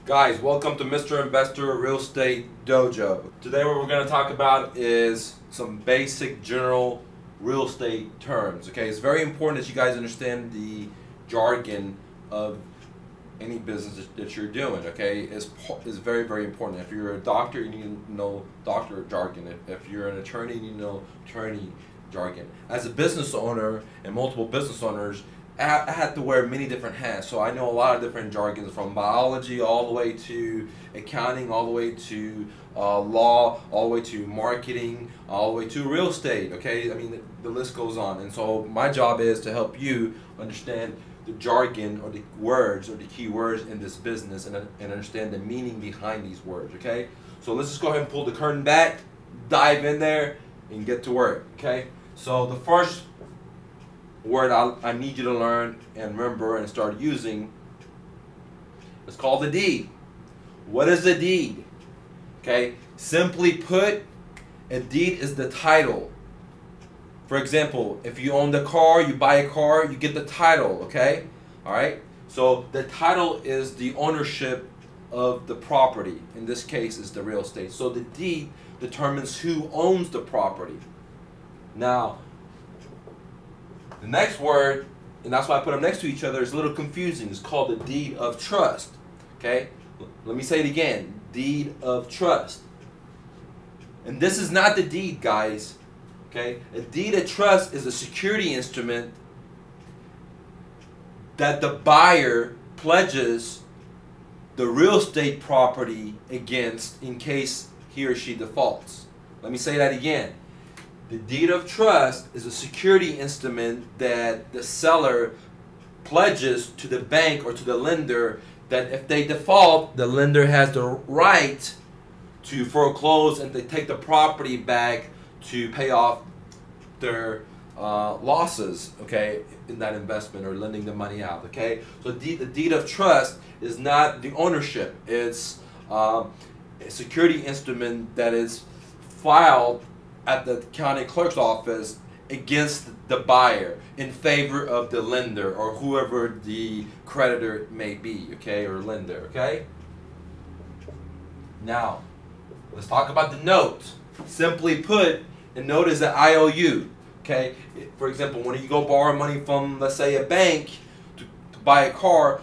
Guys, welcome to Mr. Investor Real Estate Dojo. Today what we're going to talk about is some basic general real estate terms. Okay, it's very important that you guys understand the jargon of any business that you're doing. Okay, it's very, very important. If you're a doctor, you need to know doctor jargon. If you're an attorney, you need to know attorney jargon. As a business owner and multiple business owners, I had to wear many different hats, so I know a lot of different jargons, from biology all the way to accounting, all the way to law, all the way to marketing, all the way to real estate. Okay, I mean the list goes on, and so my job is to help you understand the jargon or the words or the key words in this business and understand the meaning behind these words. Okay, so let's just go ahead and pull the curtain back, dive in there, and get to work. Okay, so the first word I need you to learn and remember and start using is called the deed. What is a deed? Okay, simply put, a deed is the title. For example, if you own the car, you buy a car, you get the title. Okay, all right. So the title is the ownership of the property. In this case, is the real estate. So the deed determines who owns the property. Now, the next word, and that's why I put them next to each other, is a little confusing. It's called the deed of trust. Okay? Let me say it again. Deed of trust. And this is not the deed, guys. Okay? A deed of trust is a security instrument that the buyer pledges the real estate property against in case he or she defaults. Let me say that again. The deed of trust is a security instrument that the seller pledges to the bank or to the lender that if they default, the lender has the right to foreclose and to take the property back to pay off their losses, okay, in that investment or lending the money out. Okay, so the deed of trust is not the ownership. It's a security instrument that is filed at the county clerk's office against the buyer in favor of the lender or whoever the creditor may be, okay, or lender. Okay, now let's talk about the note. Simply put, a note is an IOU. Okay, for example, when you go borrow money from, let's say, a bank to buy a car,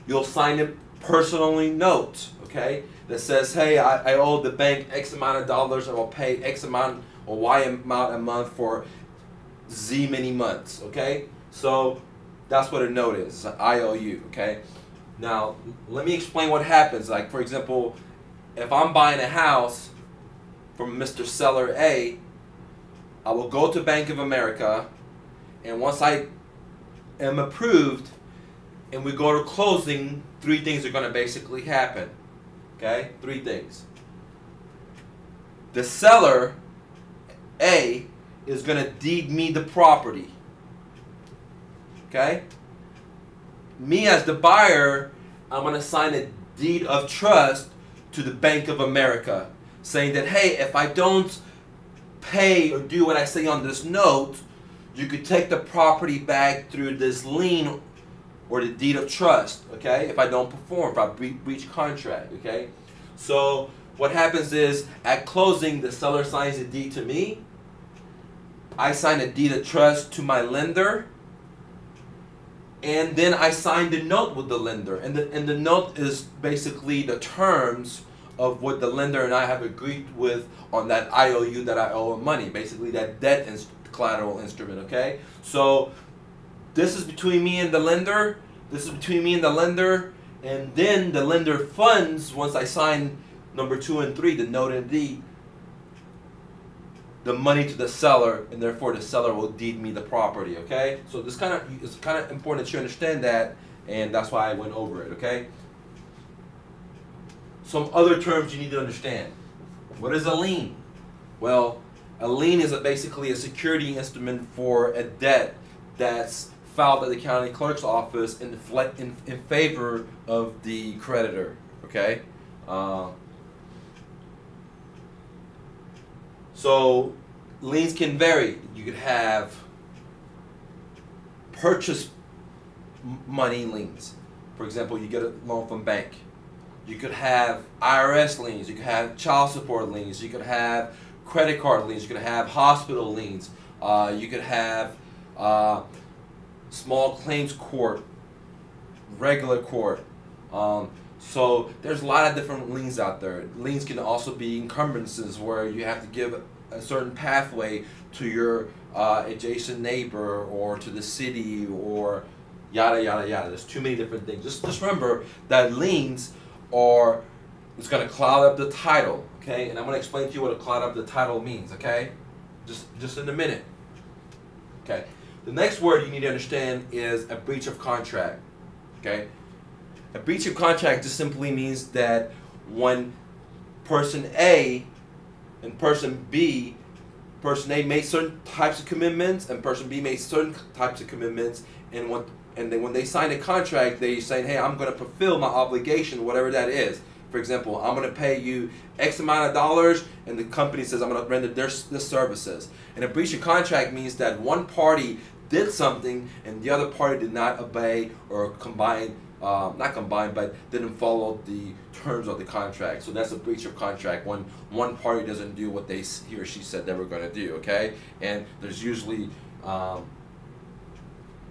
you'll sign a personally note, okay, that says, hey, I owe the bank X amount of dollars and I'll pay X amount or Y amount a month for Z many months. Okay, so that's what a note is. It's an IOU. Okay, now let me explain what happens. Like, for example, if I'm buying a house from Mr. Seller A, I will go to Bank of America, and once I am approved and we go to closing, three things are going to basically happen. Okay, three things. The seller A is going to deed me the property. Okay? Me as the buyer, I'm going to sign a deed of trust to the Bank of America saying that, hey, if I don't pay or do what I say on this note, you could take the property back through this lien or the deed of trust, okay? If I don't perform, if I breach contract, okay? So what happens is, at closing, the seller signs a deed to me. I sign a deed of trust to my lender, and then I sign the note with the lender. And the note is basically the terms of what the lender and I have agreed with on that IOU that I owe money, basically that debt collateral instrument, okay? So this is between me and the lender, this is between me and the lender, and then the lender funds, once I sign number 2 and 3, the note and deed, the money to the seller, and therefore the seller will deed me the property, okay? So it's kind of important that you understand that, and that's why I went over it, okay? Some other terms you need to understand. What is a lien? Well, a lien is basically a security instrument for a debt that's filed at the county clerk's office in favor of the creditor, okay? So liens can vary. You could have purchase money liens. For example, you get a loan from bank. You could have IRS liens, you could have child support liens, you could have credit card liens, you could have hospital liens, you could have small claims court, regular court. So there's a lot of different liens out there. Liens can also be encumbrances, where you have to give a certain pathway to your adjacent neighbor or to the city, or yada yada yada. There's too many different things. Just remember that liens are, it's going to cloud up the title, okay? And I'm going to explain to you what a cloud up the title means, okay? Just in a minute. Okay. The next word you need to understand is a breach of contract. Okay. A breach of contract just simply means that when person A and person B, person A made certain types of commitments and person B made certain types of commitments, and then when they sign a contract, they're saying, hey, I'm going to fulfill my obligation, whatever that is. For example, I'm going to pay you X amount of dollars, and the company says I'm going to render this services. And a breach of contract means that one party did something and the other party did not obey or not combine, but didn't follow the terms of the contract. So that's a breach of contract, when one party doesn't do what he or she said they were going to do, okay? And there's usually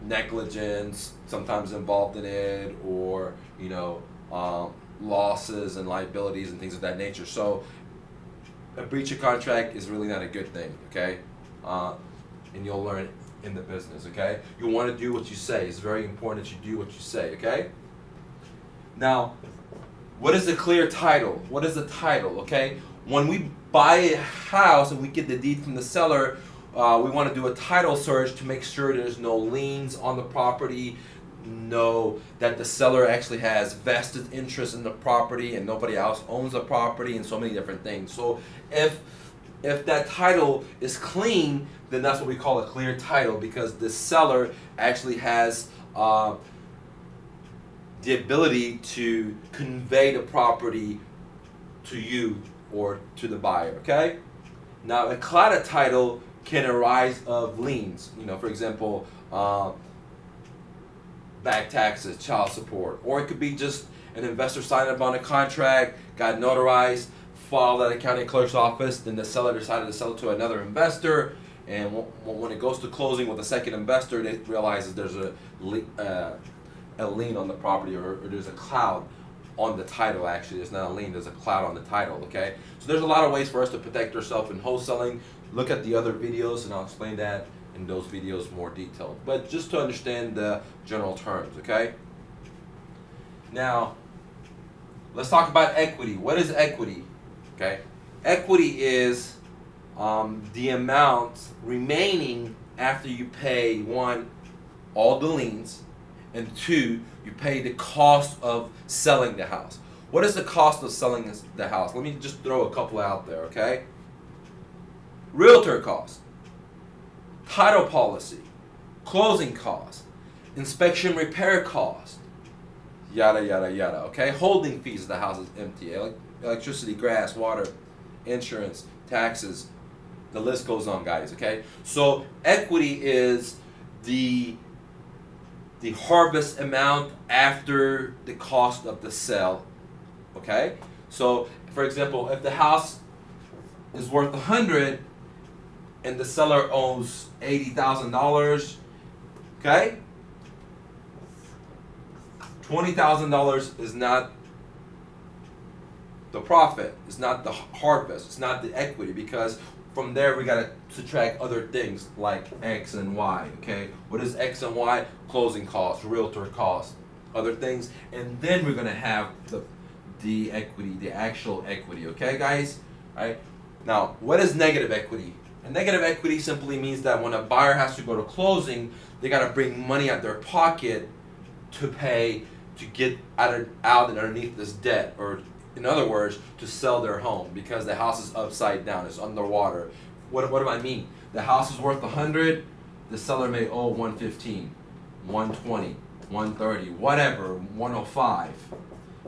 negligence sometimes involved in it, or, you know, losses and liabilities and things of that nature. So a breach of contract is really not a good thing, okay? And you'll learn in the business, okay? You want to do what you say. It's very important that you do what you say, okay? Now, what is a clear title? What is a title, okay? When we buy a house and we get the deed from the seller, we want to do a title search to make sure there's no liens on the property, know that the seller actually has vested interest in the property and nobody else owns the property, and so many different things. So if that title is clean, then that's what we call a clear title, because the seller actually has the ability to convey the property to you or to the buyer, okay? Now, a clouded title can arise of liens. You know, for example, back taxes, child support, or it could be just an investor signed up on a contract, got notarized, filed at a county clerk's office, then the seller decided to sell it to another investor, and when it goes to closing with a second investor, they realize that there's a lien on the property, or there's a cloud on the title. Actually, there's not a lien, there's a cloud on the title, okay? So there's a lot of ways for us to protect ourselves in wholesaling. Look at the other videos and I'll explain that in those videos more detailed, but just to understand the general terms, okay? Now, let's talk about equity. What is equity? Okay, equity is the amount remaining after you pay, one, all the liens, and two, you pay the cost of selling the house. What is the cost of selling the house? Let me just throw a couple out there, okay? Realtor cost, title policy, closing cost, inspection repair cost, yada yada yada, okay? Holding fees if the house is empty, electricity, grass, water, insurance, taxes, the list goes on, guys, okay? So equity is the harvest amount after the cost of the sale, okay? So, for example, if the house is worth $100 and the seller owes $80,000, okay? $20,000 is not the profit, it's not the harvest, it's not the equity, because from there we gotta subtract other things like X and Y, okay? What is X and Y? Closing costs, realtor costs, other things, and then we're gonna have the equity, the actual equity, okay, guys? All right? Now, what is negative equity? And negative equity simply means that when a buyer has to go to closing, they gotta bring money out their pocket to pay, to get out and underneath this debt, or in other words, to sell their home, because the house is upside down, it's underwater. What do I mean? The house is worth $100, the seller may owe $115, $120, $130, whatever, $105.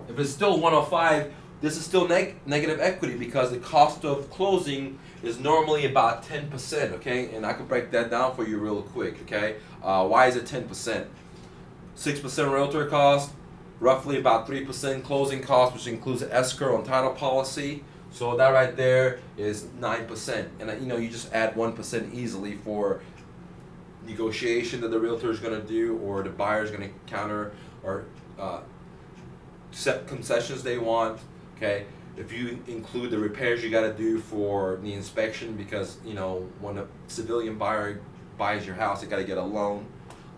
If it's still $105, this is still negative equity, because the cost of closing is normally about 10%, okay? And I can break that down for you real quick, okay? Why is it 10%? 6% realtor cost, roughly about 3% closing costs, which includes escrow and title policy. So that right there is 9%. And you just add 1% easily for negotiation that the realtor is going to do, or the buyer is going to counter or set concessions they want. Okay, if you include the repairs you got to do for the inspection, because when a civilian buyer buys your house, they got to get a loan,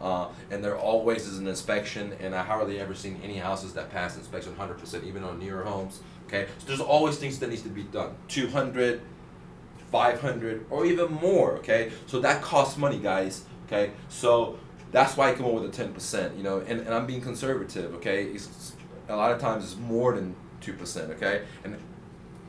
and there always is an inspection, and I hardly ever seen any houses that pass inspection 100%, even on newer homes. Okay, so there's always things that needs to be done. 200, 500, or even more. Okay, so that costs money, guys. Okay, so that's why I come up with a 10%. And I'm being conservative. Okay, it's a lot of times it's more than 2%. Okay, and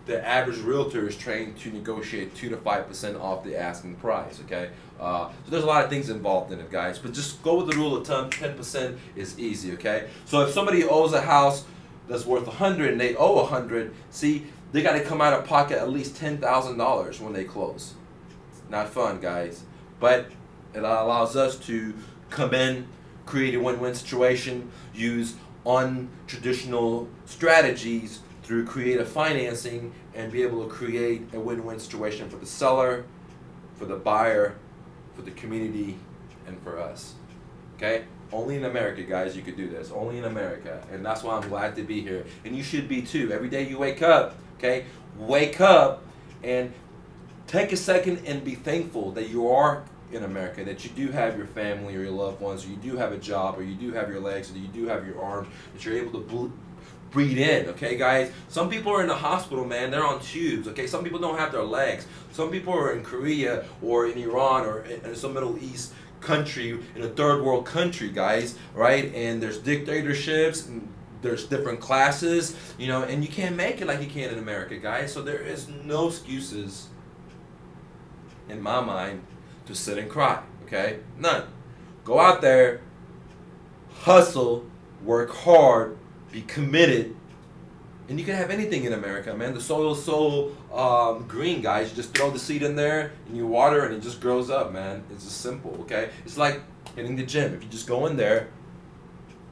the average realtor is trained to negotiate 2 to 5% off the asking price. Okay, so there's a lot of things involved in it, guys. But just go with the rule of thumb. 10% is easy. Okay, so if somebody owes a house that's worth 100 and they owe 100, see, they got to come out of pocket at least $10,000 when they close. Not fun, guys, but it allows us to come in, create a win-win situation, use untraditional strategies through creative financing, and be able to create a win-win situation for the seller, for the buyer, for the community, and for us. Okay? Only in America, guys, you could do this. Only in America. And that's why I'm glad to be here. And you should be too. Every day you wake up, okay? Wake up and take a second and be thankful that you are in America, that you do have your family or your loved ones, or you do have a job, or you do have your legs, or you do have your arms, that you're able to breathe in, okay, guys? Some people are in the hospital, man. They're on tubes, okay? Some people don't have their legs. Some people are in Korea or in Iran or in some Middle East country, in a third world country, guys, right? And there's dictatorships, and there's different classes, and you can't make it like you can in America, guys. So there is no excuses in my mind to sit and cry, okay? None. Go out there, hustle, work hard, be committed, and you can have anything in America, man. The soil is so green, guys. You just throw the seed in there and you water and it just grows up, man. It's just simple, okay? It's like hitting the gym. If you just go in there,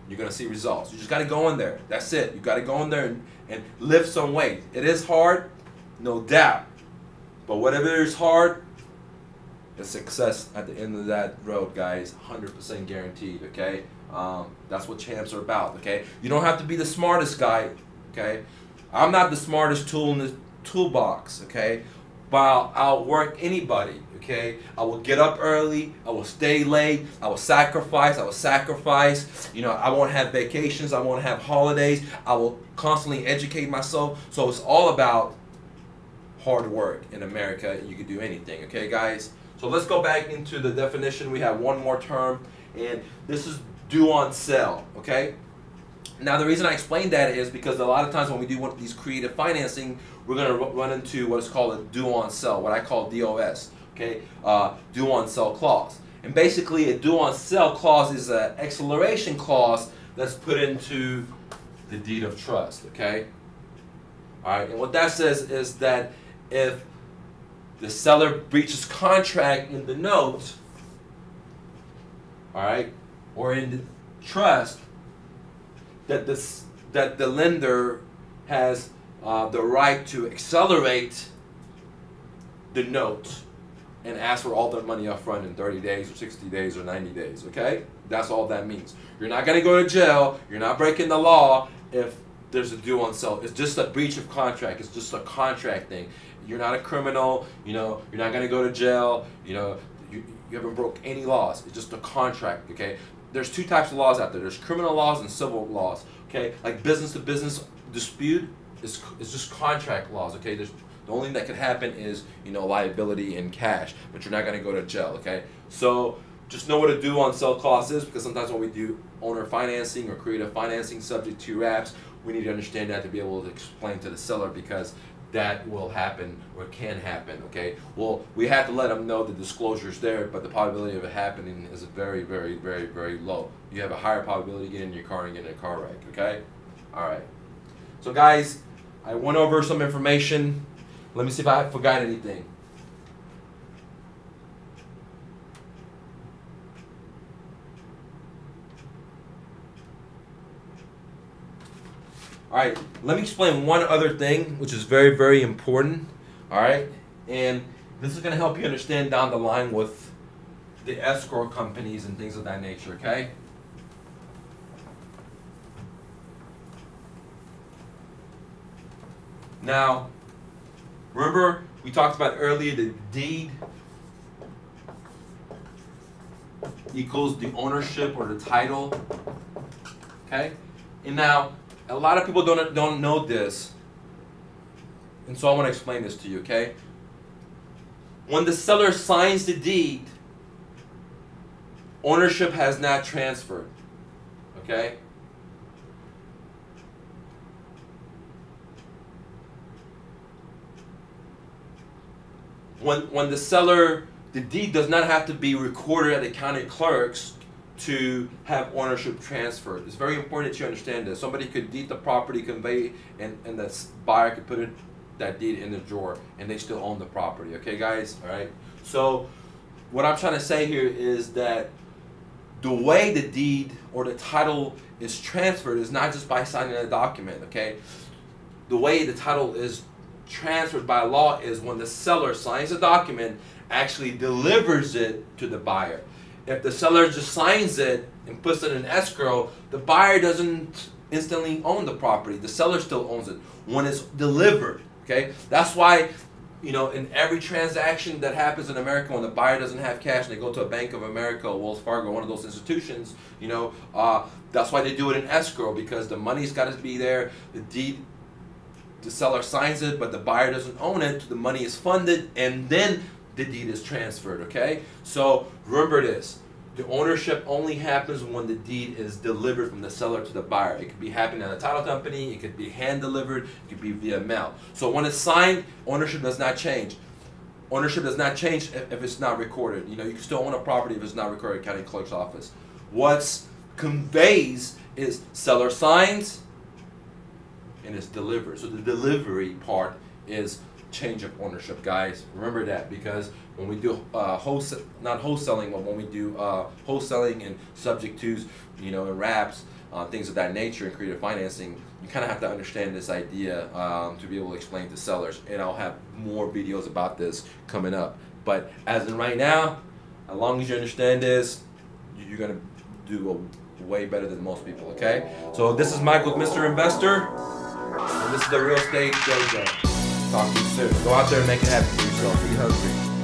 you're going to see results. You just got to go in there. That's it. You got to go in there and lift some weight. It is hard, no doubt. But whatever is hard, it's success at the end of that road, guys. 100% guaranteed, okay? That's what champs are about, okay? You don't have to be the smartest guy, okay? I'm not the smartest tool in the toolbox, okay? But I'll outwork anybody, okay? I will get up early. I will stay late. I will sacrifice. I won't have vacations. I won't have holidays. I will constantly educate myself. So it's all about hard work in America. You can do anything, okay, guys? So let's go back into the definition. We have one more term, and this is due on sale, okay? Now the reason I explained that is because a lot of times when we do one of these creative financing, we're going to run into what is called a due on sale, what I call DOS, okay? Due on sale clause. And basically a due on sale clause is an acceleration clause that's put into the deed of trust, okay? All right, and what that says is that if the seller breaches contract in the note, all right, or in the trust, that the lender has the right to accelerate the note and ask for all their money up front in 30 days or 60 days or 90 days, okay? That's all that means. You're not going to go to jail. You're not breaking the law if there's a due on sale. It's just a breach of contract. It's just a contract thing. You're not a criminal. You're not going to go to jail. You haven't broke any laws. It's just a contract, okay? There's two types of laws out there. There's criminal laws and civil laws, okay? Like business-to-business dispute is just contract laws, okay? The only thing that could happen is, liability and cash, but you're not going to go to jail, okay? So just know what a due on sale clause is, because sometimes when we do owner financing or creative financing subject to wraps, we need to understand that to be able to explain to the seller, because that will happen or can happen, okay? Well, we have to let them know the disclosure is there, but the probability of it happening is very, very, very, very low. You have a higher probability of getting in your car and getting in a car wreck, okay? All right. So guys, I went over some information. Let me see if I forgot anything. All right, let me explain one other thing, which is very, very important. All right, and this is going to help you understand down the line with the escrow companies and things of that nature, okay? Now, remember we talked about earlier the deed equals the ownership or the title, okay? And now, a lot of people don't know this, and so I want to explain this to you, okay? When the seller signs the deed, ownership has not transferred, okay? When the seller, the deed does not have to be recorded at the county clerks to have ownership transferred. It's very important that you understand this. Somebody could deed the property, convey, and the buyer could put that deed in the drawer, and they still own the property. Okay, guys? All right? So what I'm trying to say here is that the way the deed or the title is transferred is not just by signing a document, okay? The way the title is transferred by law is when the seller signs a document, actually delivers it to the buyer. If the seller just signs it and puts it in escrow, the buyer doesn't instantly own the property. The seller still owns it when it's delivered, okay? That's why, you know, in every transaction that happens in America, when the buyer doesn't have cash and they go to a Bank of America or Wells Fargo, one of those institutions, you know, that's why they do it in escrow, because the money's got to be there. The deed, the seller signs it, but the buyer doesn't own it. The money is funded, and then the deed is transferred, okay? So remember this. The ownership only happens when the deed is delivered from the seller to the buyer. It could be happening at a title company, it could be hand delivered, it could be via mail. So when it's signed, ownership does not change. Ownership does not change if it's not recorded. You know, you can still own a property if it's not recorded at county clerk's office. What's conveys is seller signs and it's delivered. So the delivery part is change of ownership, guys. Remember that, because when we do not wholesaling, but when we do wholesaling and subject twos, you know, and wraps, things of that nature, and creative financing, you kind of have to understand this idea to be able to explain to sellers. And I'll have more videos about this coming up. But as in right now, as long as you understand this, you're gonna do way better than most people. Okay? So this is Michael, Mr. Investor, and this is the Real Estate Dojo. Talk to you soon. Go out there and make it happen for yourself. Be hungry.